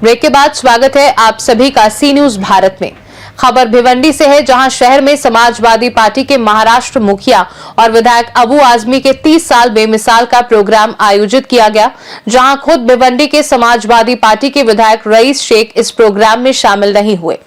Break के बाद स्वागत है आप सभी का सी न्यूज भारत में। खबर भिवंडी से है, जहां शहर में समाजवादी पार्टी के महाराष्ट्र मुखिया और विधायक अबू आजमी के 30 साल बेमिसाल का प्रोग्राम आयोजित किया गया, जहां खुद भिवंडी के समाजवादी पार्टी के विधायक रईस शेख इस प्रोग्राम में शामिल नहीं हुए।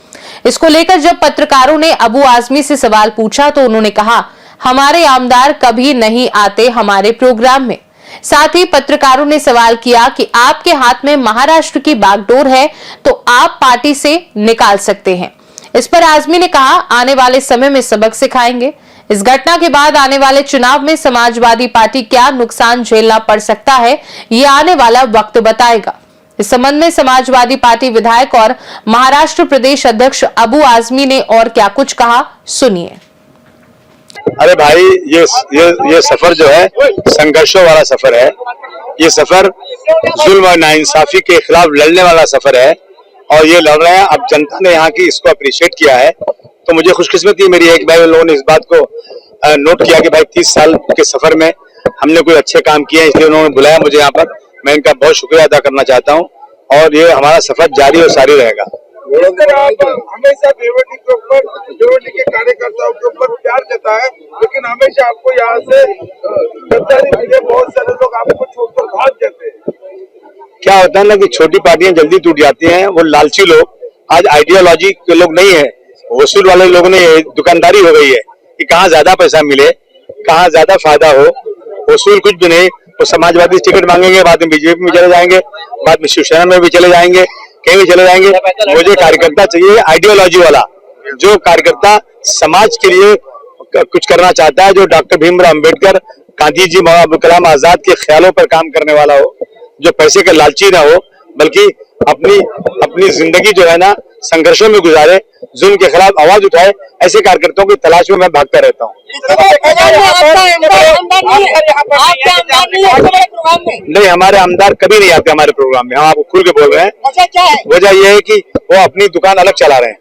इसको लेकर जब पत्रकारों ने अबू आजमी से सवाल पूछा तो उन्होंने कहा, हमारे आमदार कभी नहीं आते हमारे प्रोग्राम में। साथ ही पत्रकारों ने सवाल किया कि आपके हाथ में महाराष्ट्र की बागडोर है तो आप पार्टी से निकाल सकते हैं। इस पर आजमी ने कहा, आने वाले समय में सबक सिखाएंगे। इस घटना के बाद आने वाले चुनाव में समाजवादी पार्टी क्या नुकसान झेलना पड़ सकता है, ये आने वाला वक्त बताएगा। इस संबंध में समाजवादी पार्टी विधायक और महाराष्ट्र प्रदेश अध्यक्ष अबू आजमी ने और क्या कुछ कहा, सुनिए। अरे भाई, ये सफर जो है संघर्षों वाला सफर है। ये सफर जुल्म और नाइंसाफी के खिलाफ लड़ने वाला सफर है और ये लड़ रहे हैं। अब जनता ने यहाँ की इसको अप्रिशिएट किया है, तो मुझे खुशकिस्मती मेरी है कि भाई उन लोगों ने इस बात को नोट किया कि भाई 30 साल के सफर में हमने कोई अच्छे काम किए हैं, इसलिए उन्होंने बुलाया मुझे यहाँ पर। मैं इनका बहुत शुक्रिया अदा करना चाहता हूँ और ये हमारा सफर जारी और सारी रहेगा। हमेशा भिवंडी के ऊपर, भिवंडी के कार्यकर्ताओं के ऊपर प्यार देता है, लेकिन हमेशा आपको यहाँ से गद्दारी मिले, बहुत सारे लोग आपको छोड़कर भाग जाते हैं। क्या होता है ना कि छोटी पार्टियां जल्दी टूट जाती हैं। वो लालची लोग, आज आइडियोलॉजी के लोग नहीं है, वसूल वाले लोग नहीं है। दुकानदारी हो गई है कि कहाँ ज्यादा पैसा मिले, कहाँ ज्यादा फायदा हो। वसूल कुछ भी नहीं। वो समाजवादी टिकट मांगेंगे, बाद में बीजेपी में चले जाएंगे, बाद में शिवसेना में भी चले जाएंगे, कहीं भी चले जाएंगे। मुझे कार्यकर्ता चाहिए आइडियोलॉजी वाला, जो कार्यकर्ता समाज के लिए कुछ करना चाहता है, जो डॉक्टर भीमराव अंबेडकर, गांधी जी, मौलाना अब्दुल कलाम आजाद के ख्यालों पर काम करने वाला हो, जो पैसे का लालची ना हो, बल्कि अपनी जिंदगी जो है ना संघर्षों में गुजारे, जुल्म के खिलाफ आवाज उठाए। ऐसे कार्यकर्ताओं की तलाश में मैं भागता रहता हूँ। नहीं, हमारे आमदार कभी नहीं आते हमारे प्रोग्राम में। हम आपको खुल के बोल रहे हैं। वजह यह है कि वो अपनी दुकान अलग चला रहे हैं।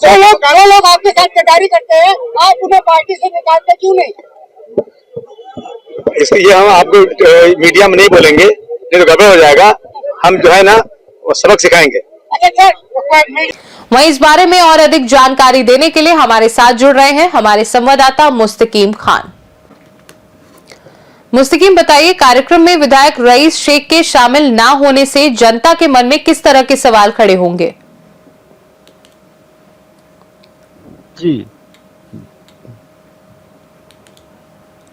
जो लोग आपके साथ गद्दारी करते हैं, आप उन्हें पार्टी से निकालते क्यों नहीं? इसलिए हम आपको मीडिया में नहीं बोलेंगे, नहीं तो गड़बड़ हो जाएगा। हम जो है ना वो सबक सिखाएंगे। वहीं इस बारे में और अधिक जानकारी देने के लिए हमारे साथ जुड़ रहे हैं हमारे संवाददाता मुस्तकीम खान। मुस्तकीम, बताइए, कार्यक्रम में विधायक रईस शेख के शामिल ना होने से जनता के मन में किस तरह के सवाल खड़े होंगे?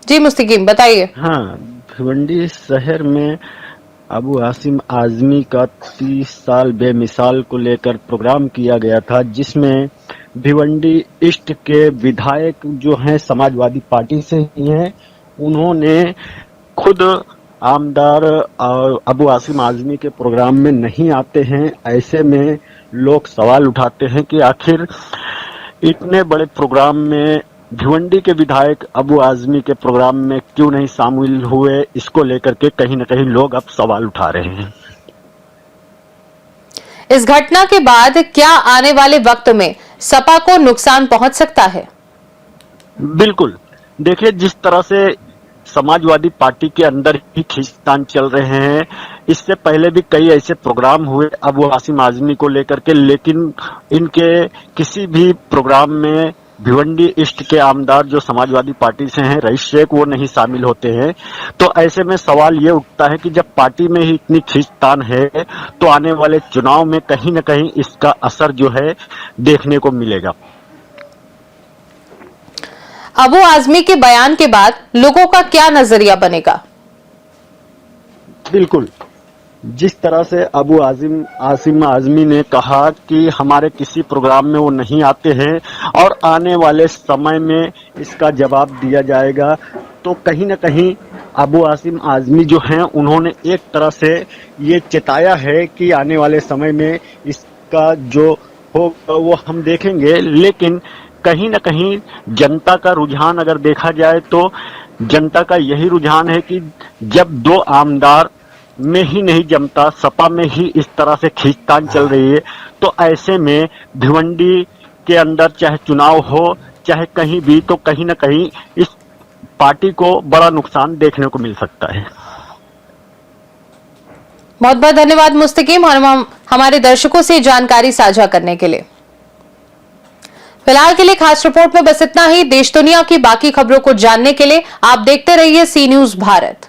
जी मुस्तकीम, बताइए। हाँ, भिवंडी शहर में अबू आजमी का 30 साल बेमिसाल को लेकर प्रोग्राम किया गया था, जिसमें भिवंडी ईस्ट के विधायक जो हैं समाजवादी पार्टी से ही हैं, उन्होंने खुद आमदार और अबू आजमी के प्रोग्राम में नहीं आते हैं। ऐसे में लोग सवाल उठाते हैं कि आखिर इतने बड़े प्रोग्राम में भिवंडी के विधायक अबू आजमी के प्रोग्राम में क्यों नहीं शामिल हुए। इसको लेकर के कहीं न कहीं लोग अब सवाल उठा रहे हैं। इस घटना के बाद क्या आने वाले वक्त में सपा को नुकसान पहुंच सकता है? बिल्कुल, देखिए, जिस तरह से समाजवादी पार्टी के अंदर ही खींचतान चल रहे हैं, इससे पहले भी कई ऐसे प्रोग्राम हुए अबू आजमी को लेकर के, लेकिन इनके किसी भी प्रोग्राम में भिवंडी ईस्ट के आमदार जो समाजवादी पार्टी से हैं, रईस शेख, वो नहीं शामिल होते हैं। तो ऐसे में सवाल ये उठता है कि जब पार्टी में ही इतनी खींचतान है तो आने वाले चुनाव में कहीं न कहीं इसका असर जो है देखने को मिलेगा। अबू आजमी के बयान के बाद लोगों का क्या नजरिया बनेगा? बिल्कुल, जिस तरह से अबू आजमी ने कहा कि हमारे किसी प्रोग्राम में वो नहीं आते हैं और आने वाले समय में इसका जवाब दिया जाएगा, तो कहीं न कहीं अबू आजमी जो हैं, उन्होंने एक तरह से ये चेताया है कि आने वाले समय में इसका जो हो वो हम देखेंगे। लेकिन कहीं न कहीं जनता का रुझान अगर देखा जाए तो जनता का यही रुझान है कि जब दो आमदार में ही नहीं जमता, सपा में ही इस तरह से खींचतान चल रही है, तो ऐसे में भिवंडी के अंदर चाहे चुनाव हो चाहे कहीं भी, तो कहीं न कहीं इस पार्टी को बड़ा नुकसान देखने को मिल सकता है। बहुत बहुत धन्यवाद मुस्तकीम और हमारे दर्शकों से जानकारी साझा करने के लिए। फिलहाल के लिए खास रिपोर्ट में बस इतना ही। देश दुनिया की बाकी खबरों को जानने के लिए आप देखते रहिए सी न्यूज़ भारत।